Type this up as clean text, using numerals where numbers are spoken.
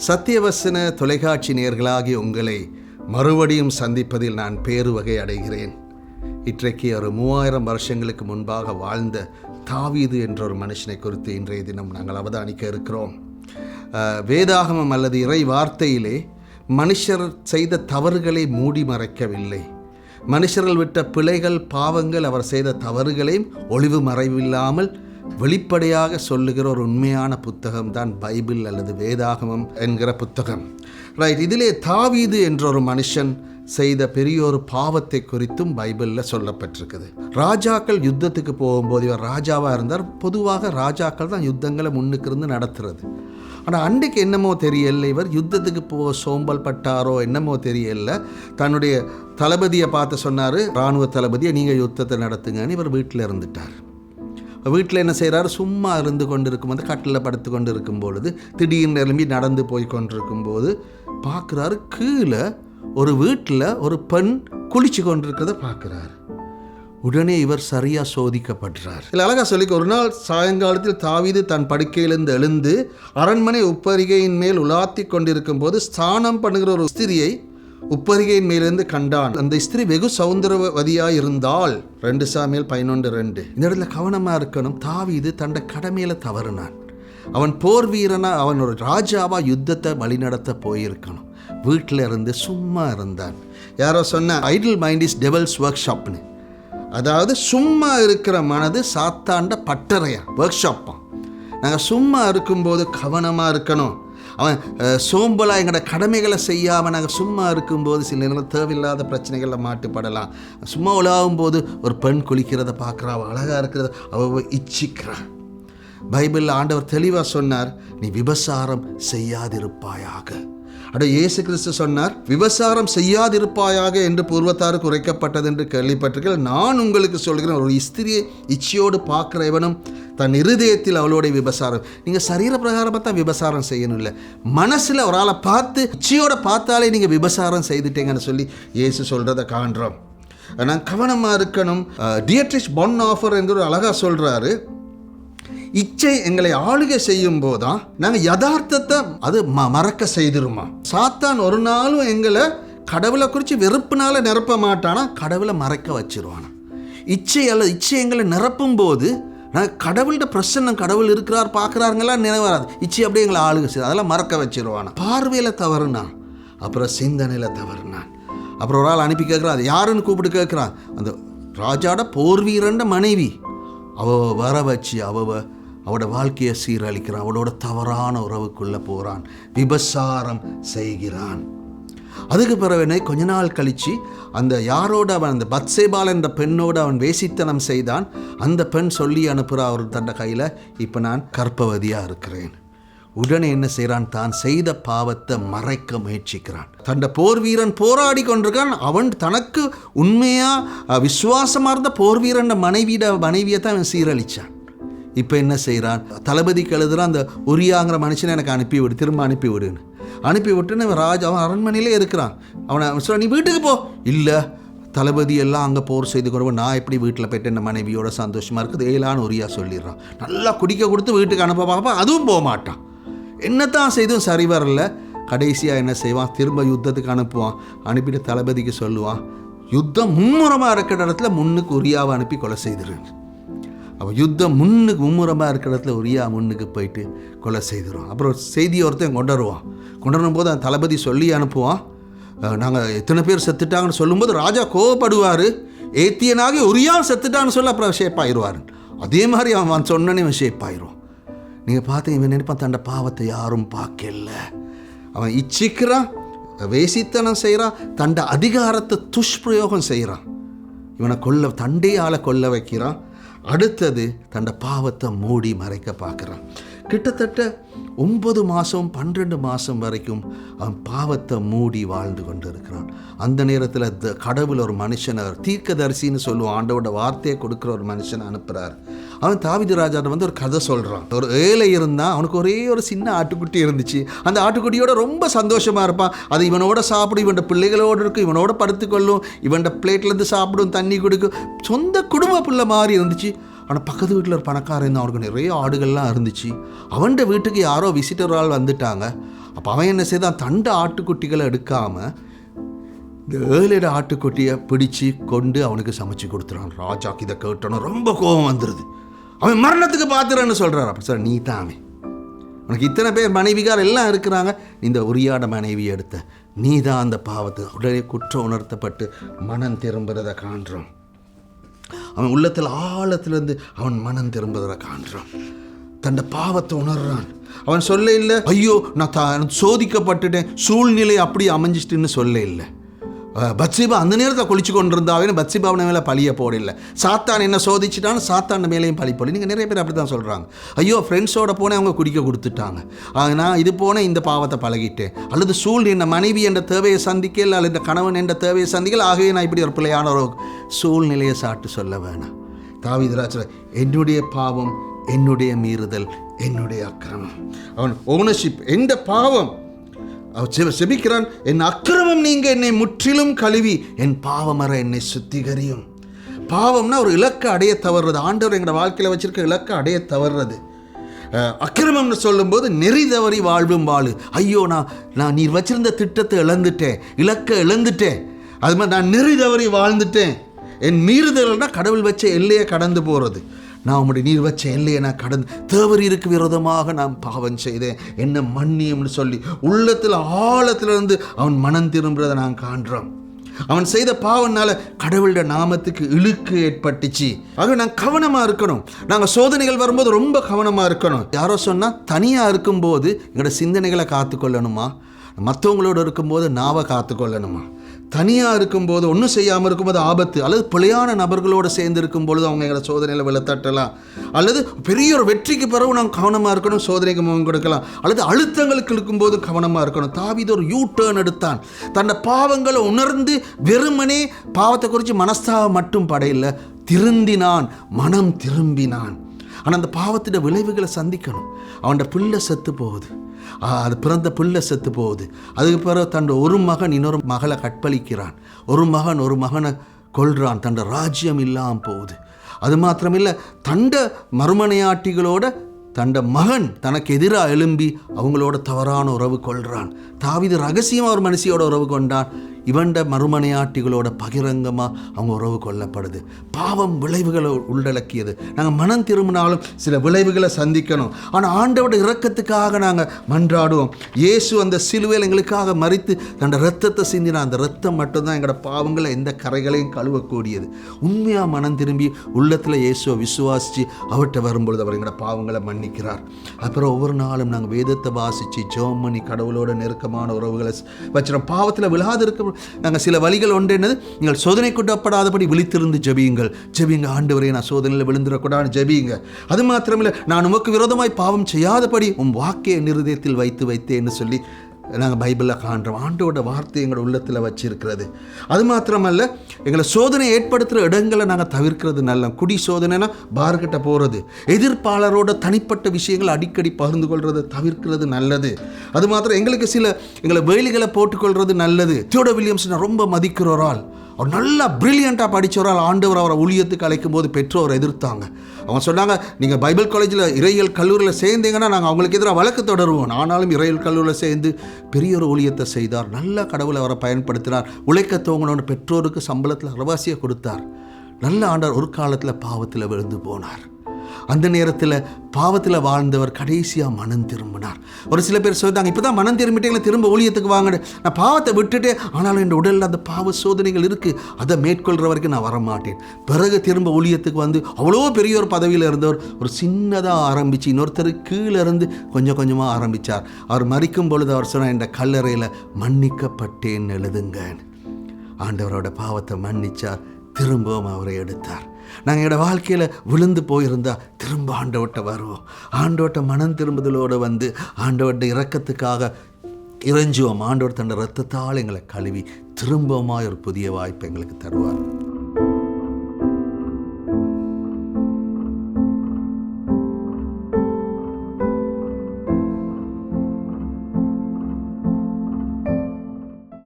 சத்தியவசன தொலைக்காட்சி நேயர்களாகிய உங்களை மறுபடியும் சந்திப்பதில் நான் பேருவகை அடைகிறேன். இன்றைக்கு ஒரு 3000 வருஷங்களுக்கு முன்பாக வாழ்ந்த தாவீது என்ற ஒரு மனுஷனை குறித்து இன்றைய தினம் நாங்கள் அவதானிக்க இருக்கிறோம். வேதாகமம் அல்லது இறை வார்த்தையிலே மனுஷர் செய்த தவறுகளை மூடி மறைக்கவில்லை. மனுஷர்கள் விட்ட பிழைகள், பாவங்கள், அவர் செய்த தவறுகளையும் ஒளிவு மறைவில்லாமல் வெளிப்படையாக சொல்லுகிற ஒரு உண்மையான புத்தகம் தான் பைபிள் அல்லது வேதாகமம் என்கிற புத்தகம். ரைட், இதிலே தாவீது என்ற ஒரு மனுஷன் செய்த பெரிய ஒரு பாவத்தை குறித்தும் பைபிளில் சொல்லப்பட்டிருக்குது. ராஜாக்கள் யுத்தத்துக்கு போகும்போது இவர் ராஜாவாக இருந்தார். பொதுவாக ராஜாக்கள் தான் யுத்தங்களை முன்னுக்கு இருந்து நடத்துறது. ஆனால் அன்றைக்கு என்னமோ தெரியல, இவர் யுத்தத்துக்கு சோம்பல் பட்டாரோ என்னமோ தெரியல, தன்னுடைய தளபதியை பார்த்து சொன்னார், இராணுவ தளபதியை, நீங்கள் யுத்தத்தை நடத்துங்கன்னு. இவர் வீட்டில் இருந்துட்டார். வீட்டில் என்ன செய்கிறாரு, சும்மா இருந்து கொண்டு இருக்கும்போது, கட்டில் படுத்து கொண்டு இருக்கும் பொழுது, திடீர்னு எழும்பி நடந்து போய் கொண்டிருக்கும்போது பார்க்குறாரு, கீழே ஒரு வீட்டில் ஒரு பெண் குளிச்சு கொண்டிருக்கிறத பார்க்குறாரு. உடனே இவர் சரியாக சோதிக்கப்படுறார். இல்லை, அழகாக சொல்லி, ஒரு நாள் சாயங்காலத்தில் தாவீது தன் படுக்கையிலிருந்து எழுந்து அரண்மனை உப்பரிகையின் மேல் உலாத்தி கொண்டிருக்கும் போது ஸ்நானம் பண்ணுகிற ஒரு ஸ்திரியை உப்பரிகையின் மேலிருந்து கண்டான். அந்த ஸ்திரீ வெகு சௌந்தரவதியாக இருந்தால். 2 சாமுவேல் 11:2. இந்த இடத்துல கவனமாக இருக்கணும். தாவீது தன்னை கடமையில் தவறினான். அவன் போர் வீரனா, அவன் ஒரு ராஜாவா யுத்தத்தை வழிநடத்த போயிருக்கணும். வீட்டில் இருந்து சும்மா இருந்தான். யாரோ சொன்ன idle mind is devil's work ஷாப்னு. அதாவது சும்மா இருக்கிற மனது சாத்தாண்ட பட்டறையா, ஒர்க் ஷாப்பா. நாங்கள் சும்மா இருக்கும்போது கவனமாக இருக்கணும். அவன் சோம்பலாக எங்களோட கடமைகளை செய்யாமல் நாங்கள் சும்மா இருக்கும்போது சில நேரம் தேவையில்லாத பிரச்சனைகளில் மாட்டுப்படலாம். சும்மா உலாவும் போது ஒரு பெண் குளிக்கிறத பார்க்குறா, அவள் அழகாக இருக்கிறத அவள் இச்சிக்கிறான். பைபிளில் ஆண்டவர் தெளிவாக சொன்னார், நீ விபசாரம் செய்யாதிருப்பாயாக. இயேசு கிறிஸ்து சொன்னார், விபசாரம் செய்யாதிருப்பாயாக என்று பூர்வத்தாருக்கு உரைக்கப்பட்டது என்று கேள்விப்பட்டிருக்கிறேன். நான் உங்களுக்கு சொல்கிறேன், ஒரு ஸ்திரியை இச்சையோடு பார்க்கிறவனும் தன் இருதயத்தில் அவளோட விபசாரம். நீங்கள் சரீர பிரகாரமாக தான் விபசாரம் செய்யணும், இல்லை மனசில் ஒரு ஆளை பார்த்து இச்சையோடு பார்த்தாலே நீங்கள் விபசாரம் செய்துட்டீங்கன்னு சொல்லி இயேசு சொல்கிறத காண்றோம். நான் கவனமாக இருக்கணும். டியட்ரிஷ் பொன்னாஃபர் என்கிற ஒரு அழகாக சொல்கிறாரு, இச்சை எங்களை ஆளுகை செய்யும் போதுதான் நாங்கள் யதார்த்தத்தை அது மறக்க செய்திருமா. சாத்தான் ஒரு நாளும் எங்களை கடவுளை குறித்து வெறுப்புனால நிரப்ப மாட்டானா, கடவுளை மறைக்க வச்சிருவானா. இச்சை எங்களை நிரப்பும் போது நாங்கள் கடவுள்கிட்ட பிரசன்னம், கடவுள் இருக்கிறார் பார்க்குறாருங்களாம் நினைவராது. இச்சை அப்படியே எங்களை ஆளுகை செய்யும், அதெல்லாம் மறக்க வச்சிருவானா. பார்வையில் தவறுனான், அப்புறம் சிந்தனையில் தவறுனான். அப்புறம் ஒரு ஆள் அனுப்பி கேட்குறான், அது யாருன்னு கூப்பிட்டு கேட்குறான். அந்த ராஜாவோட போர் வீரண்ட மனைவி. வர வச்சு அவளோட வாழ்க்கையை சீரழிக்கிறான். அவளோட தவறான உறவுக்குள்ளே போகிறான், விபசாரம் செய்கிறான். அதுக்கு பிறகு கொஞ்ச நாள் கழித்து அந்த யாரோட அவன், அந்த பத்சேபால் என்ற பெண்ணோடு அவன் வேசித்தனம் செய்தான். அந்த பெண் சொல்லி அனுப்புகிறா அவர் தன்னை கையில், இப்போ நான் கர்ப்பவதியாக இருக்கிறேன். உடனே என்ன செய்கிறான், தான் செய்த பாவத்தை மறைக்க முயற்சிக்கிறான். தன் போர் வீரன் போராடி கொண்டிருக்கான். அவன் தனக்கு உண்மையாக விசுவாசமாக இருந்த போர் வீரன் மனைவியை தான் அவன் சீரழித்தான். இப்போ என்ன செய்கிறான், தளபதிக்கு எழுதுகிறான், அந்த உரியாங்கிற மனுஷனை எனக்கு அனுப்பிவிடு, திரும்ப அனுப்பிவிடுன்னு. அனுப்பிவிட்டுன்னு அவன் அரண்மனையிலே இருக்கிறான். அவனை சொல்ல, நீ வீட்டுக்கு போ. இல்லை, தளபதி எல்லாம் அங்கே போர் செய்து கொண்டு, நான் எப்படி வீட்டில் போய்ட்டு என்ன மனைவியோட சந்தோஷமாக இருக்குது ஏலான்னு உரியா சொல்லிடுறான். நல்லா குடிக்க கொடுத்து வீட்டுக்கு அனுப்ப பார்ப்பா, அதுவும் போக மாட்டான். என்னத்தான் செய்தும் சரி வரல. கடைசியாக என்ன செய்வான், திரும்ப யுத்தத்துக்கு அனுப்புவான். அனுப்பிட்டு தளபதிக்கு சொல்லுவான், யுத்தம் மும்முரமாக இருக்கிற இடத்துல முன்னுக்கு உரியாவை அனுப்பி கொலை செய்திருன்னு. அவள் யுத்தம் மும்முரமாக இருக்கிற இடத்துல உரியா முன்னுக்கு போயிட்டு கொலை செய்திருவான். அப்புறம் செய்தியை ஒருத்தன் கொண்டு போது அந்த தளபதி சொல்லி அனுப்புவான், நாங்கள் எத்தனை பேர் செத்துட்டாங்கன்னு சொல்லும்போது ராஜா கோவப்படுவார். ஏத்தியனாகி உரியா செத்துட்டான்னு சொல்ல அப்புறம் ஷேப்பாயிடுவார். அதே மாதிரி அவன் சொன்னனே அவன் ஷேப்பாயிடுவான். நீங்கள் பார்த்து இவன் நினைப்பான், தன்னை பாவத்தை யாரும் பார்க்கல. அவன் இச்சிக்கிறான், வேசித்தனம் செய்கிறான், தண்ட அதிகாரத்தை துஷ்பிரயோகம் செய்கிறான். இவனை தண்டே ஆளை கொல்ல வைக்கிறான். அடுத்தது தண்ட பாவத்தை மூடி மறைக்க பார்க்குறான். கிட்டத்தட்ட 9 மாதம் 12 மாதம் வரைக்கும் அவன் பாவத்தை மூடி வாழ்ந்து கொண்டு இருக்கிறான். அந்த நேரத்தில் கடவுள் ஒரு மனுஷனை, தீர்க்கதரிசின்னு சொல்லுவான், ஆண்டவோட வார்த்தையை கொடுக்குற ஒரு மனுஷனை அனுப்புகிறார். அவன் தாவீது ராஜாட்ட ஒரு கதை சொல்கிறான். ஒரு ஏழை இருந்தான், அவனுக்கு ஒரே ஒரு சின்ன ஆட்டுக்குட்டி இருந்துச்சு. அந்த ஆட்டுக்குட்டியோட ரொம்ப சந்தோஷமாக இருப்பான். அது இவனோட சாப்பிடும், இவன் பிள்ளைகளோடு இருக்கும், இவனோட படுத்துக்கொள்ளும், இவன் பிளேட்லேருந்து சாப்பிடும், தண்ணி கொடுக்கும், சொந்த குடும்ப பிள்ளை மாதிரி இருந்துச்சு. ஆனால் பக்கத்து வீட்டில் ஒரு பணக்காரன் இருந்தால் அவனுக்கு நிறைய ஆடுகள்லாம் இருந்துச்சு. அவன்கிட்ட வீட்டுக்கு யாரோ விசிட்டர் ஆள் வந்துட்டாங்க. அப்போ அவன் என்ன செய்தான், தண்டை ஆட்டுக்குட்டிகளை எடுக்காமல் இந்த 7 ஆட்டுக்குட்டியை பிடிச்சி கொண்டு அவனுக்கு சமைச்சு கொடுத்துறான். ராஜாக்கு இதை கேட்டோன்னு ரொம்ப கோபம் வந்துடுது. அவன் மரணத்துக்கு பார்த்துறேன்னு சொல்கிறான். அப்போ சார், நீ தான் அவன், உனக்கு இத்தனை பேர் மனைவிகார் எல்லாம் இருக்கிறாங்க, இந்த உரியாட மனைவி எடுத்த நீ தான் அந்த பாவத்தை. உடனே குற்றம் உணர்த்தப்பட்டு மனம் திரும்புறதை காண்றோம். அவன் உள்ளத்தில் ஆழத்திலிருந்து அவன் மனம் திரும்புறதை காண்றான். தன் பாவத்தை உணர்றான். அவன் சொல்ல இல்லை, ஐயோ நான் சோதிக்கப்பட்டுட்டேன், சூழ்நிலை அப்படி அமைஞ்சிட்டுன்னு சொல்ல இல்லை. பத்சிபா அந்த நேரத்தை குளிச்சு கொண்டிருந்தாவே பத்சிபாவின மேலே பழிய போடல. சாத்தான் என்ன சோதிச்சுட்டான்னு சாத்தான் மேலேயும் பழி போடல. நீங்கள் நிறைய பேர் அப்படி தான் சொல்கிறாங்க. ஐயோ ஃப்ரெண்ட்ஸோட போனேன், அவங்க குடிக்க கொடுத்துட்டாங்க, நான் இது போனேன், இந்த பாவத்தை பழகிட்டேன், அல்லது சூழ்நிலை மனைவி என்ற தேவையை சந்திக்கல, அல்லது கணவன் என்ற தேவையை சந்திக்கல, ஆகவே நான் இப்படி ஒரு பிள்ளையான ஒரு சூழ்நிலையை சாட்டு சொல்ல வேணாம். தாவீது ராஜா, என்னுடைய பாவம், என்னுடைய மீறுதல், என்னுடைய அக்கிரமம். அவன் ஓனர்ஷிப், எந்த பாவம் அவன் செபிக்கிறான், என் அக்கிரமம் நீங்க என்னை முற்றிலும் கழுவி என் பாவமற என்னை சுத்திகரியும். பாவம்னா ஒரு இலக்கை அடைய தவறுறது. ஆண்டவர் எங்களோட வாழ்க்கையில் வச்சிருக்க இலக்கை அடைய தவறுறது. அக்கிரமம்னு சொல்லும்போது நெறி தவறி வாழ்வும் வாழு. ஐயோ நான் நீர் வச்சிருந்த திட்டத்தை இழந்துட்டேன், இலக்கை இழந்துட்டேன், அது மாதிரி நான் நெறி தவறி வாழ்ந்துட்டேன். என் மீறுதல்னா கடவுள் வச்ச எல்லையை கடந்து போகிறது. நான் உம்முடைய நீர் வச்ச எல்லையை நான் கடந்து தேவரீருக்கு விரோதமாக நான் பாவம் செய்தேன், என்ன மன்னியும்னு சொல்லி உள்ளத்தில் ஆழத்திலிருந்து அவன் மனம் திரும்புறதை நான் காண்றோம். அவன் செய்த பாவனால கடவுளுடைய நாமத்துக்கு இழுக்கு ஏற்பட்டுச்சு. ஆக நாங்கள் கவனமாக இருக்கணும். நாங்கள் சோதனைகள் வரும்போது ரொம்ப கவனமாக இருக்கணும். யாரோ சொன்னால் தனியாக இருக்கும்போது எங்களோட சிந்தனைகளை காத்துக்கொள்ளணுமா, மற்றவங்களோடு இருக்கும்போது நாவை காத்துக்கொள்ளணுமா, தனியாக இருக்கும்போது ஒன்றும் செய்யாமல் இருக்கும்போது ஆபத்து, அல்லது பிழையான நபர்களோடு சேர்ந்து இருக்கும்பொழுது அவங்க எங்களை சோதனையில் விழத்தட்டலாம், அல்லது பெரிய ஒரு வெற்றிக்கு பிறகு நாங்கள் கவனமாக இருக்கணும், சோதனைக்கு முகம் கொடுக்கலாம், அல்லது அழுத்தங்களுக்கு இருக்கும்போது கவனமாக இருக்கணும். தாவீது ஒரு யூ டர்ன் எடுத்தான். தன்னை பாவங்களை உணர்ந்து வெறுமனே பாவத்தை குறித்து மனஸ்தாபம் மட்டும் படையில, திருந்தினான், மனம் திரும்பினான். ஆனால் அந்த பாவத்திட விளைவுகளை சந்திக்கணும். அவனோட பிள்ளை செத்து போகுது, அது பிறந்த பிள்ளை செத்து போகுது. அதுக்கு பிறகு தன் ஒரு மகன் இன்னொரு மகளை கற்பழிக்கிறான், ஒரு மகன் ஒரு மகனை கொல்றான், தன் ராஜ்யம் இல்லாமல் போகுது. அது மாத்திரமில்லை, தண்ட மறுமனையாட்டிகளோட தண்ட மகன் தனக்கு எதிராக எழும்பி அவங்களோட தவறான உறவு கொள்கிறான். தாவீது ரகசியமாக ஒரு மனுஷியோட உறவு கொண்டான். இவண்ட மறுமனையாட்டிகளோட பகிரங்கமாக அவங்க உறவு கொள்ளப்படுது. பாவம் விளைவுகளை உள்ளடக்கியது. நாங்கள் மனம் திரும்பினாலும் சில விளைவுகளை சந்திக்கணும். ஆனால் ஆண்டவோட இரக்கத்துக்காக நாங்கள் மன்றாடுவோம். இயேசு அந்த சிலுவையில் எங்களுக்காக மரித்து தன்னோட ரத்தத்தை சிந்தினா, அந்த ரத்தம் மட்டும்தான் எங்களோட பாவங்களை எந்த கரைகளையும் கழுவக்கூடியது. உண்மையாக மனம் திரும்பி உள்ளத்தில் இயேசுவை விசுவாசித்து அவர்கிட்ட வரும்பொழுது அவர் எங்களோட பாவங்களை மன்னிக்கிறார். அப்புறம் ஒவ்வொரு நாளும் நாங்கள் வேதத்தை வாசித்து ஜெபம் பண்ணி கடவுளோட நெருக்கமான உறவுகளை வச்சிடும். பாவத்தில் விழாது இருக்க நாங்கள் சில வழிகள் ஒன்று என்னது, நீங்கள் சோதனைக்குட்படாதபடி விழித்திருந்து ஜெபியுங்கள். ஆண்டவரே, நான் சோதனையில் விழுந்துடக்கூடாது, ஜெபியுங்க. அது மாத்திரமில்லை, நான் உமக்கு விரோதமாய் பாவம் செய்யாதபடி உம் வாக்கை என் இருதயத்தில் வைத்தேன்னு சொல்லி நாங்கள் பைபிளில் காண்றோம். ஆண்டோட வார்த்தை எங்களோட உள்ளத்தில் வச்சிருக்கிறது. அது மாத்திரமல்ல, எங்களை சோதனை ஏற்படுத்துகிற இடங்களை நாங்கள் தவிர்க்கிறது நல்ல. குடி சோதனைனா பார்கிட்ட போகிறது, எதிர்ப்பாளரோட தனிப்பட்ட விஷயங்களை அடிக்கடி பகிர்ந்து கொள்வது தவிர்க்கிறது நல்லது. அது மாத்திரம் எங்களுக்கு எங்களை வேலிகளை போட்டுக்கொள்வது நல்லது. தியோடர் வில்லியம்ஸ் ரொம்ப மதிக்கிற ஒரு ஆள், அவர் நல்லா பிரில்லியண்ட்டாக படித்தவரால் ஆண்டவர் அவரை ஊழியத்துக்கு அழைக்கும் போது பெற்றோர் எதிர்த்தாங்க. அவங்க சொன்னாங்க, நீங்கள் பைபிள் காலேஜில் இறையியல் கல்லூரியில் சேர்ந்தீங்கன்னா நாங்கள் அவங்களுக்கு எதிராக வழக்கு தொடருவோம். ஆனாலும் இறையியல் கல்லூரியில் சேர்ந்து பெரிய ஒரு ஊழியத்தை செய்தார். நல்ல கடவுளை அவரை பயன்படுத்தினார். உழைக்க துவங்கணும்னு பெற்றோருக்கு சம்பளத்தில் அரைவாசியை கொடுத்தார். நல்ல ஆண்டவர் ஒரு காலத்தில் பாவத்தில் விழுந்து போனார். அந்த நேரத்தில் பாவத்தில் வாழ்ந்தவர் கடைசியாக மனம் திரும்பினார். ஒரு சில பேர் சொல்லிட்டாங்க, இப்போ தான் மனம் திரும்பிட்டீங்களா, திரும்ப ஊழியத்துக்கு வாங்க. நான் பாவத்தை விட்டுட்டே, ஆனாலும் என் உடலில் அந்த பாவ சோதனைகள் இருக்குது, அதை மேற்கொள்கிற வரைக்கும் நான் வரமாட்டேன். பிறகு திரும்ப ஊழியத்துக்கு வந்து அவ்வளோ பெரிய ஒரு பதவியில் இருந்தவர் ஒரு சின்னதாக ஆரம்பித்து இன்னொருத்தர் கீழே இருந்து கொஞ்சம் கொஞ்சமாக ஆரம்பித்தார். அவர் மரிக்கும் பொழுது அவர் சொன்னார், என்ற கல்லறையில் மன்னிக்கப்பட்டேன் எழுதுங்க. ஆண்டவரோட பாவத்தை மன்னிச்சார், திரும்பவும் அவரை எடுத்தார். நாங்கள் என்னோட வாழ்க்கையில் விழுந்து போயிருந்தால் திரும்ப ஆண்டவட்ட வருவோம். ஆண்டவட்ட மனம் திரும்புதலோடு வந்து ஆண்டவட்ட இரக்கத்துக்காக இறைஞ்சுவோம். ஆண்டவர் தன் இரத்தத்தால் எங்களை கழுவி திரும்பவுமாய் ஒரு புதிய வாய்ப்பை எங்களுக்கு தருவார்.